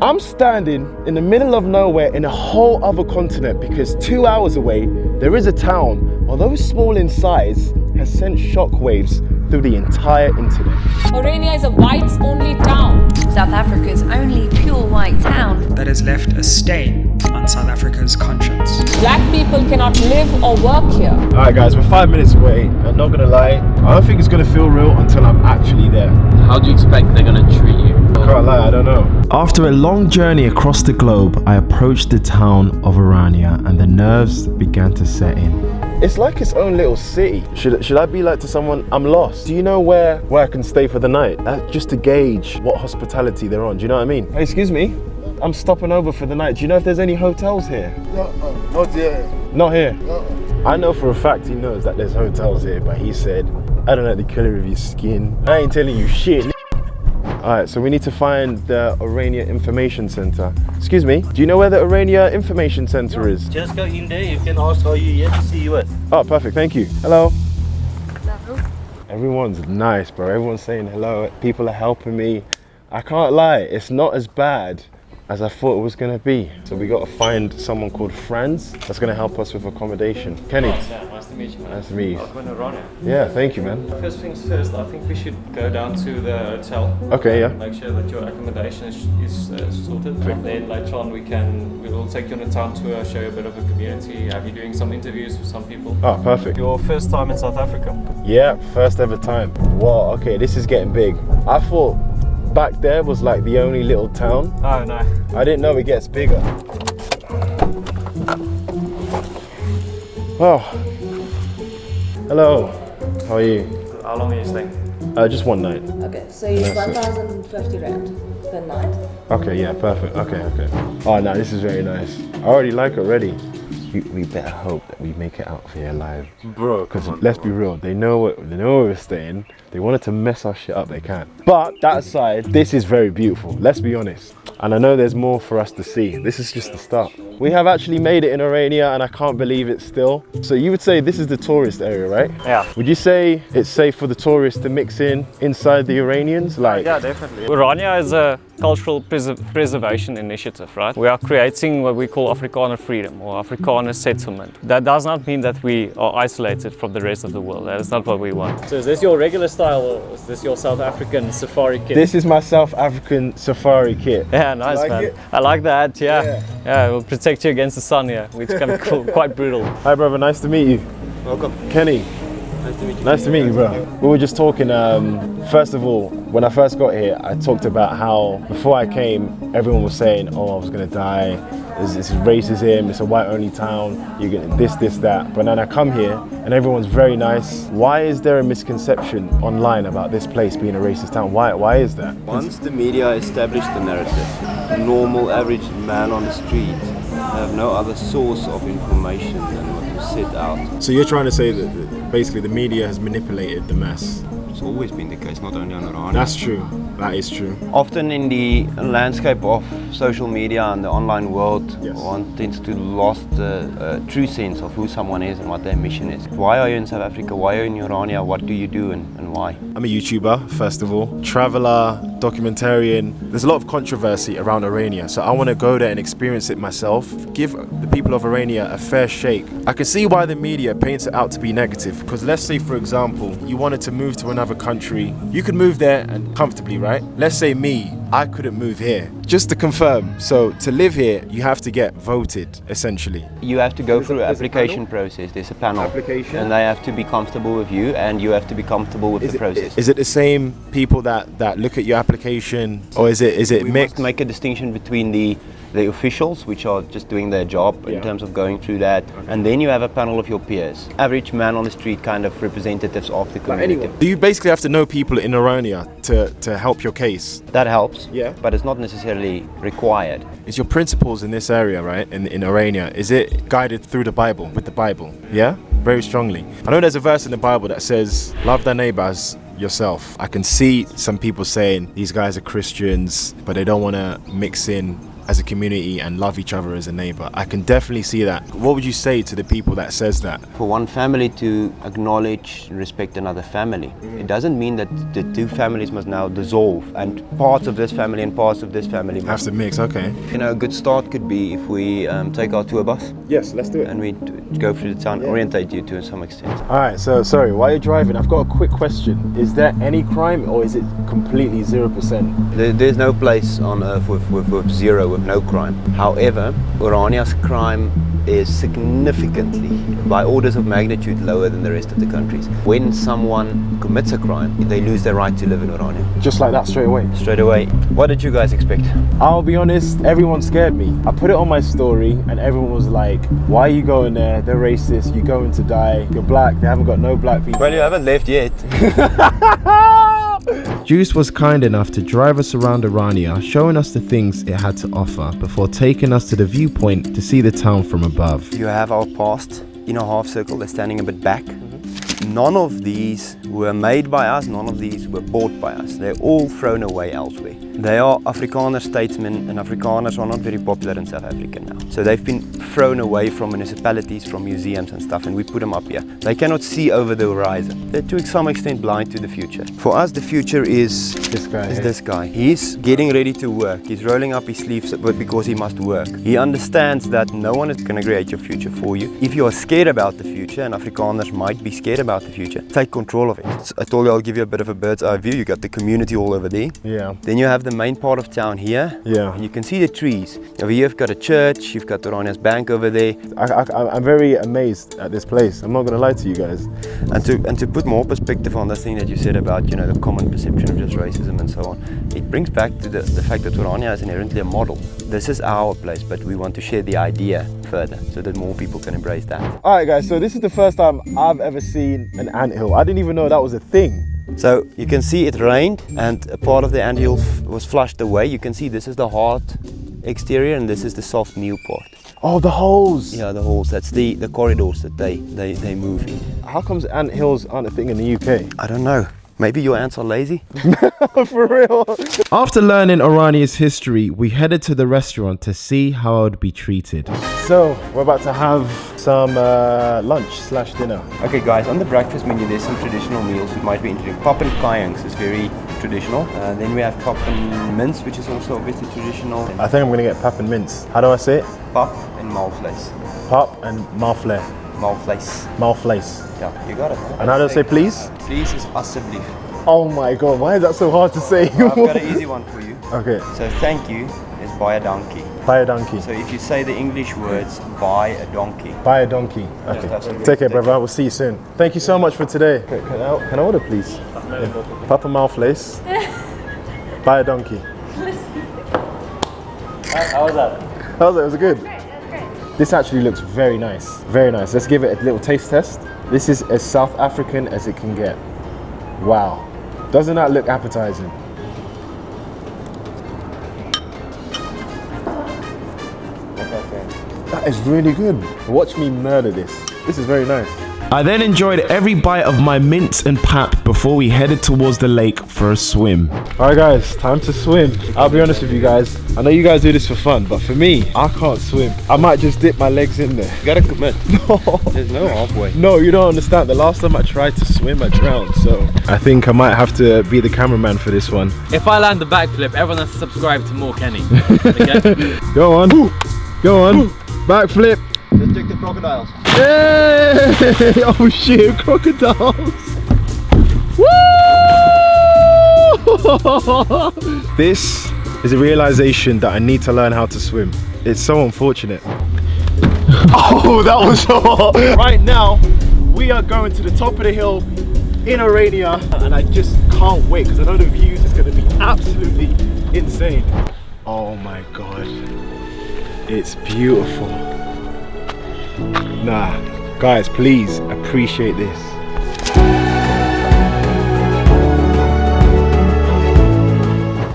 I'm standing in the middle of nowhere in a whole other continent because 2 hours away, there is a town, although small in size, has sent shockwaves through the entire internet. Orania is a whites-only town. South Africa's only pure white town that has left a stain on South Africa's conscience. Black people cannot live or work here. Alright guys, we're 5 minutes away. I'm not gonna lie, I don't think it's gonna feel real until I'm actually there. How do you expect they're gonna treat you? I can't lie, I don't know. After a long journey across the globe, I approached the town of Orania and the nerves began to set in. It's like its own little city. Should I be like to someone, I'm lost? Do you know where I can stay for the night? Just to gauge what hospitality they're on, do you know what I mean? Hey, excuse me, I'm stopping over for the night. Do you know if there's any hotels here? No, not here. Not here? No. I know for a fact he knows that there's hotels here, but he said, I don't know the colour of your skin. I ain't telling you shit. Alright, so we need to find the Orania Information Centre. Excuse me, do you know where the Orania Information Centre is? Just go in there, you can ask, are you here to see you with? Oh, perfect, thank you. Hello. Hello. Everyone's nice, bro. Everyone's saying hello. People are helping me. I can't lie, it's not as bad as I thought it was gonna be. So we gotta find someone called Franz that's gonna help us with accommodation. Kenny. Yeah, nice to meet you, man. Nice to meet you. Welcome to Orania. Yeah, thank you, man. First things first, I think we should go down to the hotel. Okay, yeah. Make sure that your accommodation is sorted. And then later on we'll take you on a town tour, show you a bit of the community, have you doing some interviews with some people. Oh, perfect. Your first time in South Africa? Yeah, first ever time. Wow, okay, this is getting big. I thought back there was like the only little town. Oh no. I didn't know it gets bigger. Oh. Hello. How are you? How long are you staying? Just one night. Okay, so it's 1,050 rand per night. Okay, yeah, perfect. Okay. Oh no, this is very nice. I already like it already. We better hope that we make it out of here alive. Bro, because let's be real, they know where we're staying. They wanted to mess our shit up, they can. But that aside, this is very beautiful, let's be honest. And I know there's more for us to see. This is just the start. We have actually made it in Orania and I can't believe it still. So you would say this is the tourist area, right? Yeah. Would you say it's safe for the tourists to mix in inside the Oranians? Like, Yeah, definitely. Orania is a cultural preservation initiative, right? We are creating what we call Afrikaner freedom or Afrikaner settlement. That does not mean that we are isolated from the rest of the world. That is not what we want. So is this your regular style or is this your South African safari kit? This is my South African safari kit. Yeah, nice, like man. it? I like that, yeah. Yeah, it will protect you against the sun here, which can be quite brutal. Hi brother, nice to meet you. Welcome. Kenny. Nice to meet you. Nice to meet you, bro. We were just talking, first of all, when I first got here, I talked about how before I came, everyone was saying, oh, I was gonna die. This is racism, it's a white-only town, you're getting this, that. But then I come here and everyone's very nice. Why is there a misconception online about this place being a racist town? Why is that? Once the media established the narrative, the normal average man on the street have no other source of information than what was set out. So you're trying to say that basically the media has manipulated the mass? It's always been the case, not only on Orania. That's true, that is true. Often in the landscape of social media and the online world, Yes. one tends to lose the true sense of who someone is and what their mission is. Why are you in South Africa? Why are you in Orania? What do you do and why? I'm a YouTuber, first of all, traveler, documentarian. There's a lot of controversy around Orania, so I want to go there and experience it myself. Give the people of Orania a fair shake. I can see why the media paints it out to be negative, because let's say, for example, you wanted to move to another country. You could move there and comfortably, right? Let's say me, I couldn't move here. Just to confirm, so to live here, you have to get voted, essentially. You have to go through an application process. There's a panel. Application? And they have to be comfortable with you and you have to be comfortable with the process. Is it the same people that look at your application, or is it We mixed? must make a distinction between the officials, which are just doing their job in terms of going through that, and then you have a panel of your peers, average man on the street kind of representatives of the community. Do you basically have to know people in Orania to help your case? That helps, Yeah. but it's not necessarily required. Is your principles in this area, right, in Orania, is it guided through the Bible, with the Bible? Yeah? Very strongly. I know there's a verse in the Bible that says, love thy neighbor as yourself. I can see some people saying these guys are Christians, but they don't want to mix in as a community and love each other as a neighbor. I can definitely see that. What would you say to the people that says that? For one family to acknowledge and respect another family, it doesn't mean that the two families must now dissolve and parts of this family and parts of this family Have to mix, okay. You know, a good start could be if we take our tour bus Yes, let's do it. and we go through the town, orientate you to some extent. All right, so sorry, while you're driving, I've got a quick question. Is there any crime or is it completely 0%? There's no place on earth with zero, with no crime. However, Orania's crime is significantly, by orders of magnitude, lower than the rest of the countries. When someone commits a crime, they lose their right to live in Orania. Just like that, straight away? Straight away. What did you guys expect? I'll be honest, everyone scared me. I put it on my story and everyone was like, why are you going there? They're racist, you're going to die, you're black, they haven't got no black people. Well, you haven't left yet. Juice was kind enough to drive us around Orania, showing us the things it had to offer before taking us to the viewpoint to see the town from above. You have our past in a half circle, they're standing a bit back. None of these were made by us, none of these were bought by us. They're all thrown away elsewhere. They are Afrikaner statesmen, and Afrikaners are not very popular in South Africa now. So they've been thrown away from municipalities, from museums and stuff, and we put them up here. They cannot see over the horizon. They're to some extent blind to the future. For us, the future is this guy. He's getting ready to work. He's rolling up his sleeves because he must work. He understands that no one is going to create your future for you. If you are scared about the future, and Afrikaners might be scared about the future, take control of it. I told you I'll give you a bit of a bird's eye view. You got the community all over there. Yeah. Then you have the main part of town here. Yeah. And you can see the trees. Over here you've got a church, you've got Orania's bank over there. I'm very amazed at this place. I'm not going to lie to you guys. And to put more perspective on this thing that you said about, you know, the common perception of just racism and so on, it brings back to the fact that Orania is inherently a model. This is our place, but we want to share the idea further so that more people can embrace that. All right, guys, so this is the first time I've ever seen an anthill. I didn't even know that was a thing. So you can see it rained and a part of the anthill was flushed away. You can see this is the hard exterior and this is the soft new part. Oh, the holes. Yeah, the holes. That's the corridors that they move in. How comes anthills aren't a thing in the UK? I don't know. Maybe your ants are lazy? For real. After learning Orania's history, we headed to the restaurant to see how I would be treated. So, we're about to have some lunch/dinner. Okay guys, on the breakfast menu there's some traditional meals we might be interested in. Pap and kajings is very traditional. Then we have pap and mince, which is also obviously traditional. I think I'm going to get pap and mince. How do I say it? Pap and maalvleis. Pap and maalvleis. Maalvleis. Maalvleis. Yeah, you got it. And how do I say please? Please is asseblief. Oh my god, why is that so hard to say? I've got an easy one for you. Okay. So thank you is buy a donkey. Buy a donkey. So if you say the English words, buy a donkey. Buy a donkey. Okay. Take care, brother. We'll see you soon. Thank you so much for today. Can I order, please? Yeah. Papa maalvleis. Buy a donkey. How was that? How was it? Was it good? This actually looks very nice. Very nice. Let's give it a little taste test. This is as South African as it can get. Wow. Doesn't that look appetizing? That is really good. Watch me murder this. This is very nice. I then enjoyed every bite of my mince and pap before we headed towards the lake for a swim. Alright guys, time to swim. I'll be honest with you guys, I know you guys do this for fun, but for me, I can't swim. I might just dip my legs in there. You gotta commit. No. There's no halfway. No, you don't understand. The last time I tried to swim, I drowned, so I think I might have to be the cameraman for this one. If I land the backflip, everyone has to subscribe to more Kenny. Okay? Go on. Go on. Backflip. Let's check the crocodiles. Hey! Oh shit, crocodiles! Woo! This is a realization that I need to learn how to swim. It's so unfortunate. Oh, that was so hot! Right now, we are going to the top of the hill in Orania, and I just can't wait because I know the views is going to be absolutely insane. Oh my god, it's beautiful. Nah, guys, please appreciate this.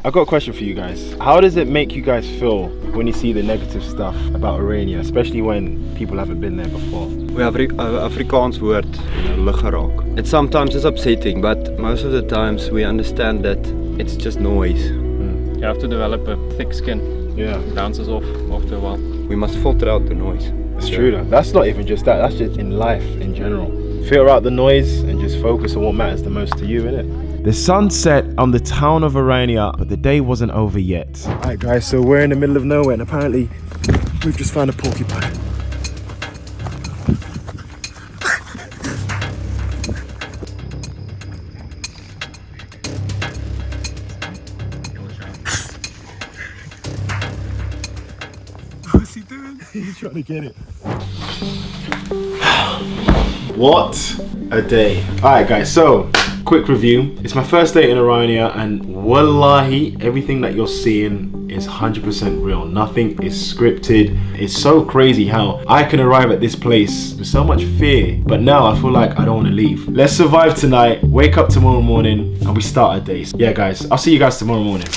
I've got a question for you guys. How does it make you guys feel when you see the negative stuff about Orania, especially when people haven't been there before? We have Afrikaans word, lig geraak. It sometimes is upsetting, but most of the times we understand that it's just noise. You have to develop a thick skin. Yeah. It bounces off after a while. We must filter out the noise. It's true though. That's not even just that, that's just in life in general. Filter out the noise and just focus on what matters the most to you, innit? The sun set on the town of Orania, but the day wasn't over yet. Alright guys, so we're in the middle of nowhere and apparently we've just found a porcupine. What's he doing? He's trying to get it. What a day. Alright guys, so quick review. It's my first day in Orania and wallahi, everything that you're seeing is 100% real. Nothing is scripted. It's so crazy how I can arrive at this place with so much fear, but now I feel like I don't want to leave. Let's survive tonight, wake up tomorrow morning, and we start our day. Yeah guys, I'll see you guys tomorrow morning.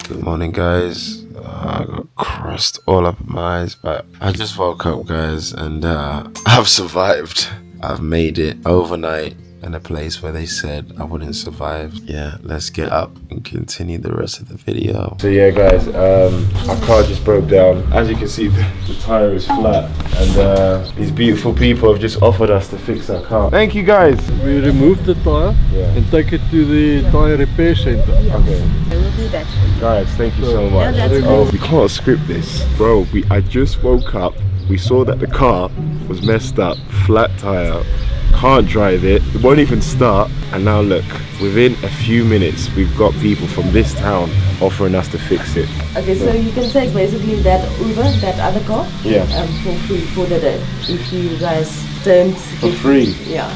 Good morning guys. I got crust all up my eyes, but I just woke up guys and I've survived. I've made it overnight in a place where they said I wouldn't survive. Yeah, let's get up and continue the rest of the video. So yeah guys, our car just broke down. As you can see, the tire is flat and these beautiful people have just offered us to fix our car. Thank you guys. We removed the tire and take it to the tire repair center. Okay. I will do that for you. Guys, thank you so much. Yeah, that's Oh, we can't script this. Bro, I just woke up. We saw that the car was messed up, flat tire. Can't drive it won't even start, and now look, within a few minutes we've got people from this town offering us to fix it. Okay, so you can take basically that Uber, that other car, Yeah. for free for the day. If you guys don't... For free? Yeah.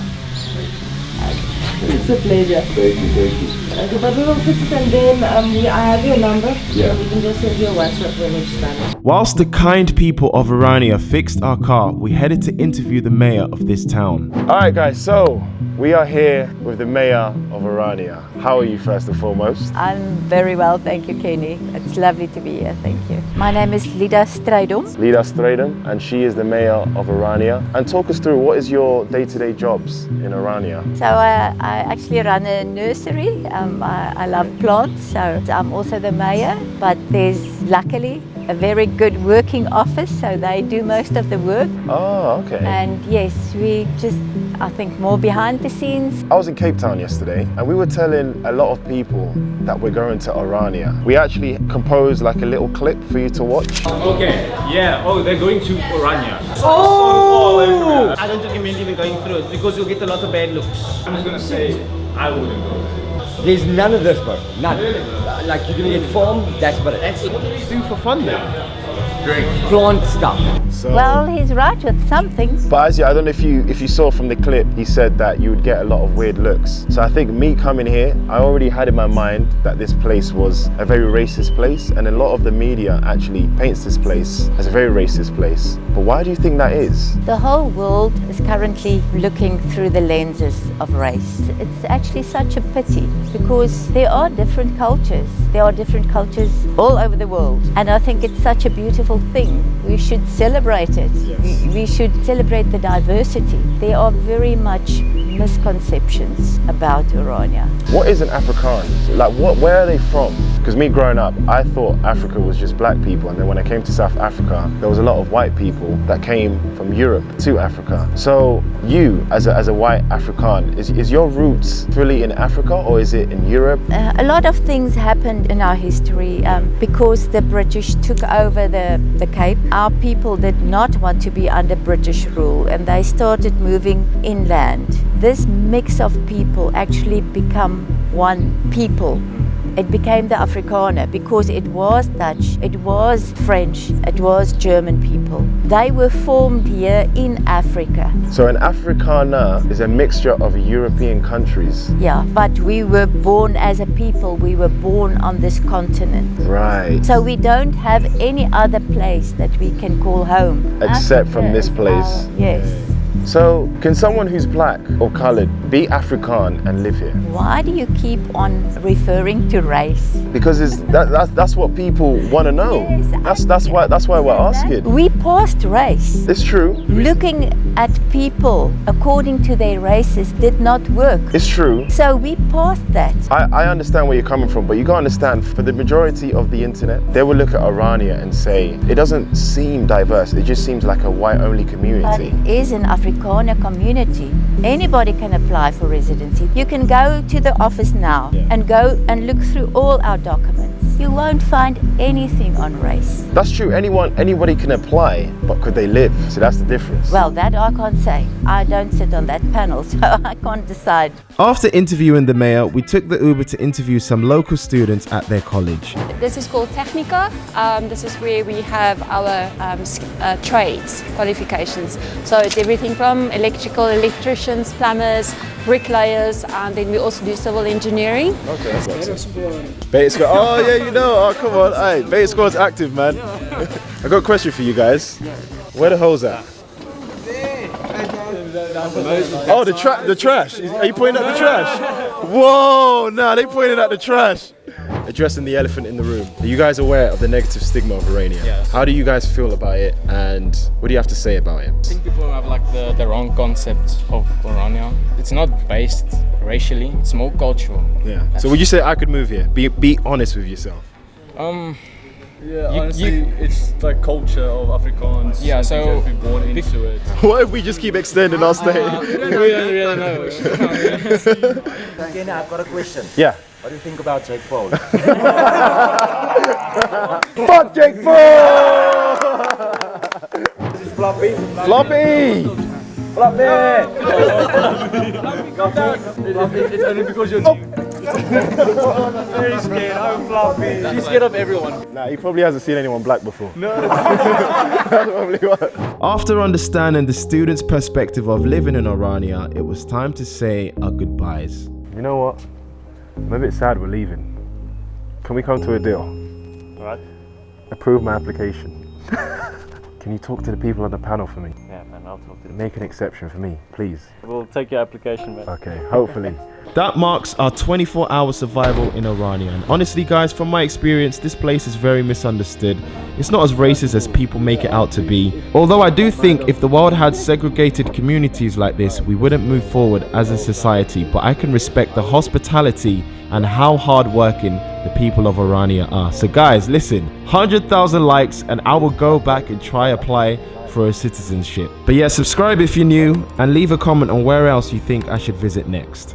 It's a pleasure. Thank you. Okay, but we will fix it and then I have your number. Yeah. So we can just send you a WhatsApp when it's done. Whilst the kind people of Orania fixed our car, we headed to interview the mayor of this town. Alright guys, so we are here with the mayor of Orania. How are you first and foremost? I'm very well, thank you, Kenny. It's lovely to be here, thank you. My name is Lida Strijdom. Lida Strijdom, and she is the mayor of Orania. And talk us through, what is your day-to-day jobs in Orania? So I actually run a nursery. I love plants, so I'm also the mayor, but there's luckily a very good working office, so they do most of the work. Oh, okay. And yes, we just, I think, more behind the scenes. I was in Cape Town yesterday and we were telling a lot of people that we're going to Orania. We actually composed like a little clip for you to watch. Okay, yeah. Oh, they're going to Orania. Oh! I don't recommend even going through it because you'll get a lot of bad looks. I'm just gonna say I wouldn't go. There's none of this, bro. None. Like you're gonna get formed, that's about it. What do you do for fun then? Drink. Plant stuff. So, Well, he's right with something. but as I don't know if you saw from the clip, he said that you would get a lot of weird looks. So I think me coming here, I already had in my mind that this place was a very racist place, and a lot of the media actually paints this place as a very racist place. But why do you think that is? The whole world is currently looking through the lenses of race. It's actually such a pity because there are different cultures. There are different cultures all over the world. And I think it's such a beautiful thing. We should celebrate it. We should celebrate the diversity. There are very much misconceptions about Orania. What is an Afrikaner? Like, where are they from? Because me growing up, I thought Africa was just black people, and then when I came to South Africa, there was a lot of white people that came from Europe to Africa. So you, as a white Afrikaan, is your roots fully in Africa or is it in Europe? A lot of things happened in our history because the British took over the Cape. Our people did not want to be under British rule and they started moving inland. This mix of people actually become one people. It became the Afrikaner because it was Dutch, it was French, it was German people. They were formed here in Africa. So an Afrikaner is a mixture of European countries. Yeah, but we were born as a people, we were born on this continent. Right. So we don't have any other place that we can call home. Except from Africa this is place. Yes. So, can someone who's black or coloured be Afrikaan and live here? Why do you keep on referring to race? Because that's what people want to know. Yes, That's why we're asking. We passed race. It's true. Looking at people according to their races did not work. It's true. So we passed that. I understand where you're coming from, but you gotta understand, for the majority of the internet, they will look at Orania and say, it doesn't seem diverse, it just seems like a white-only But community. it is an Afrikaner community. Anybody can apply for residency. You can go to the office now and go and look through all our documents. You won't find anything on race. That's true, anybody can apply, but could they live? So that's the difference. Well, that I can't say. I don't sit on that panel, so I can't decide. After interviewing the mayor, we took the Uber to interview some local students at their college. This is called Technica. This is where we have our trades qualifications. So it's everything from electrical, electricians, plumbers, bricklayers, and then we also do civil engineering. Okay, Beta Squad. Oh yeah, you know. Oh come on, hey, Beta Squad's active, man. I got a question for you guys. Where the hoes at? Oh, the trash. Are you pointing at the trash? Whoa, nah, they pointed at the trash. Addressing the elephant in the room. Are you guys aware of the negative stigma of Orania? Yes. How do you guys feel about it, and what do you have to say about it? I think people have like the wrong concept of Orania. It's not based racially, it's more cultural. Yeah. So would you say I could move here? Be honest with yourself. Yeah, honestly, it's like culture of Afrikaans. Yeah, so you have to be born into it. What if we just keep extending our stay? We don't really know. Kenny, I've got a question. Yeah. What do you think about Jake Paul? Fuck Jake Paul! This is Floppy. Floppy! Floppy! It's only because you're very scared. I'm floppy. She's scared of everyone. Nah, he probably hasn't seen anyone black before. No. That's probably what. After understanding the students' perspective of living in Orania, it was time to say our goodbyes. You know what? I'm a bit sad we're leaving. Can we come to a deal? Alright. Approve my application. Can you talk to the people on the panel for me? Yeah, man, I'll talk to them. Make an exception for me, please. We'll take your application, man. Okay, hopefully. That marks our 24-hour survival in Orania. And honestly, guys, from my experience, this place is very misunderstood. It's not as racist as people make it out to be. Although I do think if the world had segregated communities like this, we wouldn't move forward as a society. But I can respect the hospitality and how hardworking the people of Orania are. So guys, listen, 100,000 likes and I will go back and try apply for a citizenship. But yeah, subscribe if you're new and leave a comment on where else you think I should visit next.